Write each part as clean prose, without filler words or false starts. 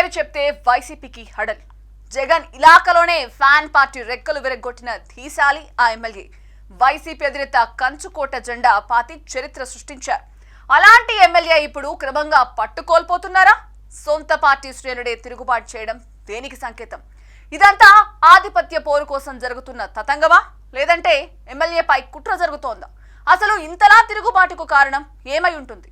పేరు చెప్తే వైసీపీకి హడల్. జగన్ ఇలాకలోనే ఫ్యాన్ పార్టీ రెక్కలు విరగొట్టిన ధీశాలి ఆ ఎమ్మెల్యే. వైసీపీ అధినేత కంచుకోట జెండా పాతి చరిత్ర సృష్టించారు. అలాంటి ఎమ్మెల్యే ఇప్పుడు క్రమంగా పట్టుకోల్పోతున్నారా? సొంత పార్టీ శ్రేణుడే తిరుగుబాటు చేయడం దేనికి సంకేతం? ఇదంతా ఆధిపత్య పోరు కోసం జరుగుతున్న తతంగమా, లేదంటే ఎమ్మెల్యేపై కుట్ర జరుగుతోందా? అసలు ఇంతలా తిరుగుబాటుకు కారణం ఏమై ఉంటుంది?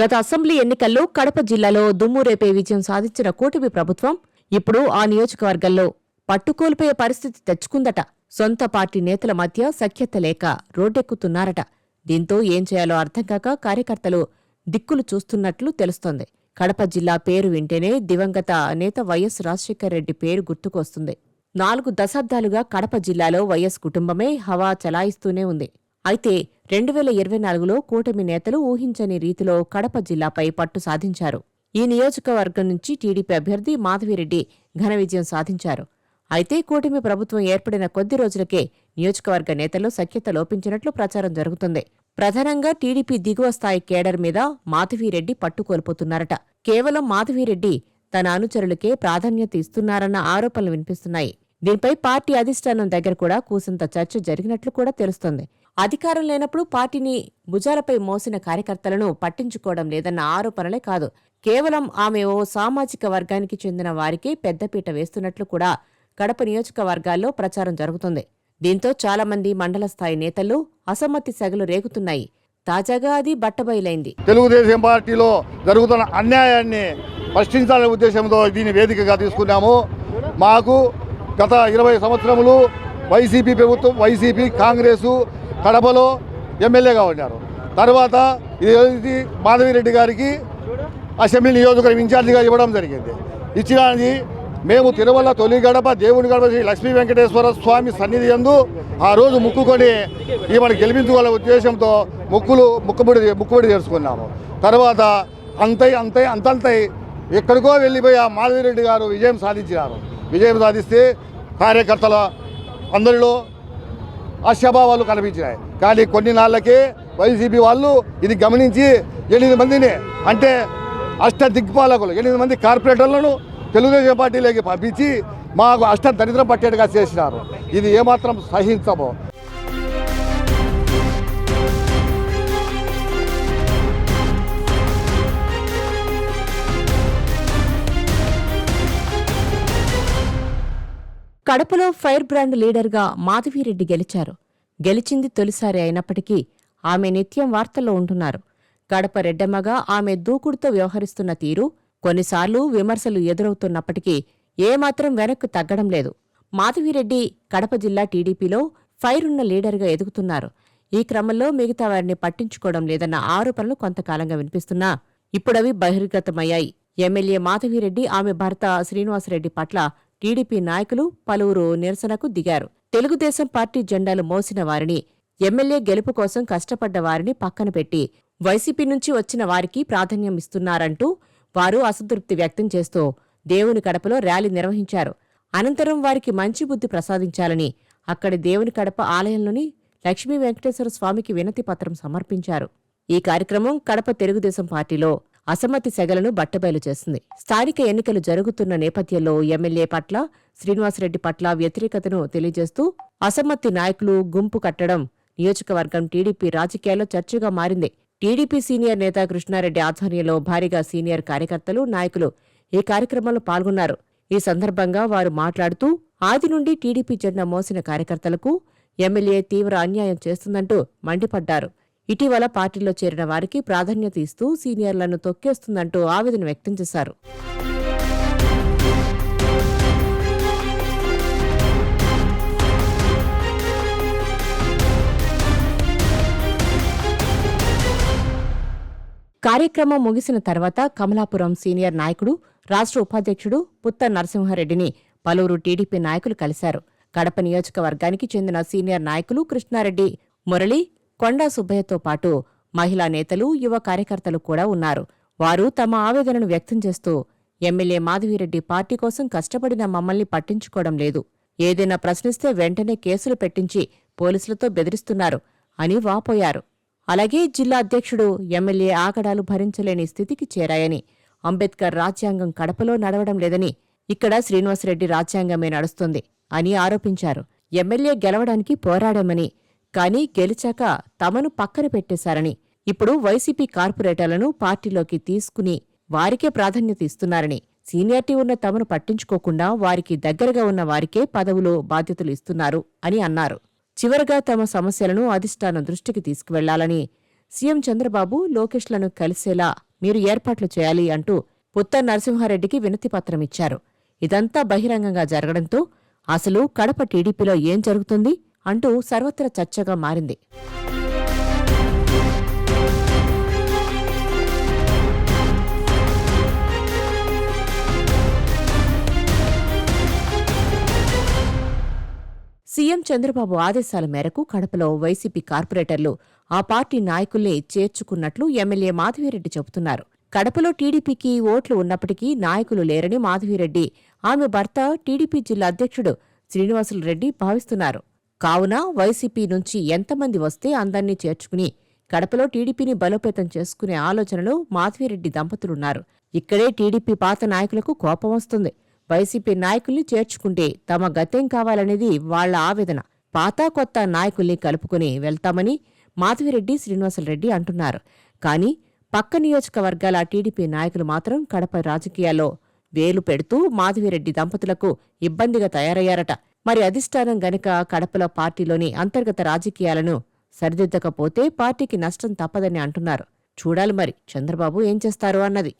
గత అసెంబ్లీ ఎన్నికల్లో కడప జిల్లాలో దుమ్మురేపే విజయం సాధించిన కూటమి ప్రభుత్వం ఇప్పుడు ఆ నియోజకవర్గంలో పట్టుకోల్పోయే పరిస్థితి తెచ్చుకుందట. సొంత పార్టీ నేతల మధ్య సఖ్యత లేక రోడ్డెక్కుతున్నారట. దీంతో ఏం చేయాలో అర్థం కాక కార్యకర్తలు దిక్కులు చూస్తున్నట్లు తెలుస్తోంది. కడప జిల్లా పేరు వింటేనే దివంగత నేత వైఎస్ రాజశేఖరరెడ్డి పేరు గుర్తుకొస్తుంది. 4 దశాబ్దాలుగా కడప జిల్లాలో వైఎస్ కుటుంబమే హవా చలాయిస్తూనే ఉంది. అయితే 2024లో కూటమి నేతలు ఊహించని రీతిలో కడప జిల్లాపై పట్టు సాధించారు. ఈ నియోజకవర్గం నుంచి టీడీపీ అభ్యర్థి మాధవిరెడ్డి ఘన విజయం సాధించారు. అయితే కూటమి ప్రభుత్వం ఏర్పడిన కొద్ది రోజులకే నియోజకవర్గ నేతల్లో సఖ్యత లోపించినట్లు ప్రచారం జరుగుతుంది. ప్రధానంగా టీడీపీ దిగువ స్థాయి కేడర్ మీద మాధవిరెడ్డి పట్టుకోల్పోతున్నారట. కేవలం మాధవిరెడ్డి తన అనుచరులకే ప్రాధాన్యత ఇస్తున్నారన్న ఆరోపణలు వినిపిస్తున్నాయి. దీనిపై పార్టీ అధిష్టానం దగ్గర కూడా కూసంత చర్చ జరిగినట్లు కూడా తెలుస్తోంది. అధికారం లేనప్పుడు పార్టీని భుజాలపై మోసిన కార్యకర్తలను పట్టించుకోవడం లేదన్న ఆరోపణలే కాదు, కేవలం ఆమె ఓ సామాజిక వర్గానికి చెందిన వారికే పెద్దపీట వేస్తున్నట్లు కూడా కడప నియోజకవర్గాల్లో ప్రచారం జరుగుతుంది. దీంతో చాలామంది మండల స్థాయి నేతల్లో అసమ్మతి సెగలు రేగుతున్నాయి. తాజాగా అది బట్టబయలైంది. తెలుగుదేశం పార్టీలో జరుగుతున్న అన్యాయాన్ని ప్రశ్నించాలనే ఉద్దేశంతో దీన్ని వేదికగా తీసుకున్నాము. మాకు గత 20 సంవత్సరములు వైసీపీ ప్రభుత్వం, వైసీపీ, కాంగ్రెసు కడపలో ఎమ్మెల్యేగా ఉన్నారు. తర్వాత ఇది మాధవిరెడ్డి గారికి అసెంబ్లీ నియోజకవర్గం ఇన్ఛార్జిగా ఇవ్వడం జరిగింది. ఇచ్చినది మేము తిరుమల తొలి గడప దేవుని గడప శ్రీ లక్ష్మీ వెంకటేశ్వర స్వామి సన్నిధి యందు ఆ రోజు ముక్కుకొని ఈమెను గెలిపించుకోవాలనే ఉద్దేశంతో ముక్కుబడి చేసుకున్నాము. తర్వాత అంతంతై ఎక్కడికో వెళ్ళిపోయి ఆ మాధవిరెడ్డి గారు విజయం సాధించినారు. విజయం సాధిస్తే కార్యకర్తల అందరిలో ఆశాభావాలు కనిపించినాయి. కానీ కొన్ని నాళ్ళకే వైసీపీ వాళ్ళు ఇది గమనించి 8 మందిని, అంటే దిగ్పాలకులు 8 మంది కార్పొరేటర్లను తెలుగుదేశం పార్టీలోకి పంపించి మాకు దరిద్రం పట్టేట్టుగా చేసినారు. ఇది ఏమాత్రం సహించము. కడపలో ఫైర్ బ్రాండ్ లీడర్గా మాధవిరెడ్డి గెలిచారు. గెలిచింది తొలిసారి అయినప్పటికీ ఆమె నిత్యం వార్తల్లో ఉంటున్నారు. కడప రెడ్డమ్మగా ఆమె దూకుడుతో వ్యవహరిస్తున్న తీరు కొన్నిసార్లు విమర్శలు ఎదురవుతున్నప్పటికీ ఏమాత్రం వెనక్కు తగ్గడం లేదు. మాధవిరెడ్డి కడప జిల్లా టీడీపీలో ఫైర్ ఉన్న లీడర్గా ఎదుగుతున్నారు. ఈ క్రమంలో మిగతా వారిని పట్టించుకోవడం లేదన్న ఆరోపణలు కొంతకాలంగా వినిపిస్తున్నా ఇప్పుడవి బహిర్గతమయ్యాయి. ఎమ్మెల్యే మాధవిరెడ్డి, ఆమె భర్త శ్రీనివాసరెడ్డి పట్ల టీడీపీ నాయకులు పలువురు నిరసనకు దిగారు. తెలుగుదేశం పార్టీ జెండాలు మోసిన వారిని, ఎమ్మెల్యే గెలుపు కోసం కష్టపడ్డ వారిని పక్కన పెట్టి వైసీపీ నుంచి వచ్చిన వారికి ప్రాధాన్యం ఇస్తున్నారంటూ వారు అసంతృప్తి వ్యక్తం చేస్తూ దేవుని కడపలో ర్యాలీ నిర్వహించారు. అనంతరం వారికి మంచి బుద్ధి ప్రసాదించాలని అక్కడి దేవుని కడప ఆలయంలోని లక్ష్మీ వెంకటేశ్వర స్వామికి వినతి పత్రం సమర్పించారు. ఈ కార్యక్రమం కడప తెలుగుదేశం పార్టీలో అసమ్మతి సెగలను బట్టబయలు చేసింది. స్థానిక ఎన్నికలు జరుగుతున్న నేపథ్యంలో ఎమ్మెల్యే పట్ల, శ్రీనివాసరెడ్డి పట్ల వ్యతిరేకతను తెలియజేస్తూ అసమ్మతి నాయకులు గుంపు కట్టడం నియోజకవర్గం టీడీపీ రాజకీయాల్లో చర్చగా మారింది. టీడీపీ సీనియర్ నేత కృష్ణారెడ్డి ఆధ్వర్యంలో భారీగా సీనియర్ కార్యకర్తలు, నాయకులు ఈ కార్యక్రమంలో పాల్గొన్నారు. ఈ సందర్భంగా వారు మాట్లాడుతూ ఆది నుండి టీడీపీ జెండా మోసిన కార్యకర్తలకు ఎమ్మెల్యే తీవ్ర అన్యాయం చేస్తుందంటూ మండిపడ్డారు. ఇటీవల పార్టీలో చేరిన వారికి ప్రాధాన్యత ఇస్తూ సీనియర్లను తొక్కేస్తుందంటూ ఆవేదన వ్యక్తం చేశారు. కార్యక్రమం ముగిసిన తర్వాత కమలాపురం సీనియర్ నాయకుడు, రాష్ట్ర ఉపాధ్యక్షుడు పుత్త నరసింహారెడ్డిని పలువురు టీడీపీ నాయకులు కలిశారు. కడప నియోజకవర్గానికి చెందిన సీనియర్ నాయకులు కృష్ణారెడ్డి, మురళి, కొండా సుబ్బయ్యతో పాటు మహిళా నేతలు, యువ కార్యకర్తలు కూడా ఉన్నారు. వారు తమ ఆవేదనను వ్యక్తం చేస్తూ ఎమ్మెల్యే మాధవిరెడ్డి పార్టీ కోసం కష్టపడిన మమ్మల్ని పట్టించుకోవడం లేదు, ఏదైనా ప్రశ్నిస్తే వెంటనే కేసులు పెట్టించి పోలీసులతో బెదిరిస్తున్నారు అని వాపోయారు. అలాగే జిల్లా అధ్యక్షుడు ఎమ్మెల్యే ఆగడాలు భరించలేని స్థితికి చేరాయని, అంబేద్కర్ రాజ్యాంగం కడపలో నడవడం లేదని, ఇక్కడ శ్రీనివాసరెడ్డి రాజ్యాంగమే నడుస్తుంది అని ఆరోపించారు. ఎమ్మెల్యే గెలవడానికి పోరాడామని, కానీ గెలిచాక తమను పక్కన పెట్టేశారని, ఇప్పుడు వైసీపీ కార్పొరేటర్లను పార్టీలోకి తీసుకుని వారికే ప్రాధాన్యత ఇస్తున్నారని, సీనియారిటీ ఉన్న తమను పట్టించుకోకుండా వారికి దగ్గరగా ఉన్న వారికే పదవులు, బాధ్యతలు ఇస్తున్నారు అని అన్నారు. చివరగా తమ సమస్యలను అధిష్టానం దృష్టికి తీసుకువెళ్లాలని, సీఎం చంద్రబాబు, లోకేష్లను కలిసేలా మీరు ఏర్పాట్లు చేయాలి అంటూ పుత్త నరసింహారెడ్డికి వినతిపత్రమిచ్చారు. ఇదంతా బహిరంగంగా జరగడంతో అసలు కడప టీడీపీలో ఏం జరుగుతుంది అంటూ సర్వత్రా చర్చగా మారింది. సీఎం చంద్రబాబు ఆదేశాల మేరకు కడపలో వైసీపీ కార్పొరేటర్లు ఆ పార్టీ నాయకుల్ని చేర్చుకున్నట్లు ఎమ్మెల్యే మాధవిరెడ్డి చెబుతున్నారు. కడపలో టీడీపీకి ఓట్లు ఉన్నప్పటికీ నాయకులు లేరని మాధవిరెడ్డి, ఆమె భర్త టీడీపీ జిల్లా అధ్యక్షుడు శ్రీనివాసులరెడ్డి భావిస్తున్నారు. కావున వైసీపీ నుంచి ఎంతమంది వస్తే అందర్నీ చేర్చుకుని కడపలో టీడీపీని బలోపేతం చేసుకునే ఆలోచనలో మాధవిరెడ్డి దంపతులున్నారు. ఇక్కడే టీడీపీ పాత నాయకులకు కోపం వస్తుంది. వైసీపీ నాయకుల్ని చేర్చుకుంటే తమ గతేం కావాలనేది వాళ్ల ఆవేదన. పాత కొత్త నాయకుల్ని కలుపుకుని వెళ్తామని మాధవిరెడ్డి, శ్రీనివాసులరెడ్డి అంటున్నారు. కానీ పక్క నియోజకవర్గాల టీడీపీ నాయకులు మాత్రం కడప రాజకీయాల్లో వేలు పెడుతూ మాధవిరెడ్డి దంపతులకు ఇబ్బందిగా తయారయ్యారట. మరి అధిష్టానం గనక కడపలో పార్టీలోని అంతర్గత రాజకీయాలను సరిదిద్దకపోతే పార్టీకి నష్టం తప్పదని అంటున్నారు. చూడాలి మరి చంద్రబాబు ఏం చేస్తారు అన్నది.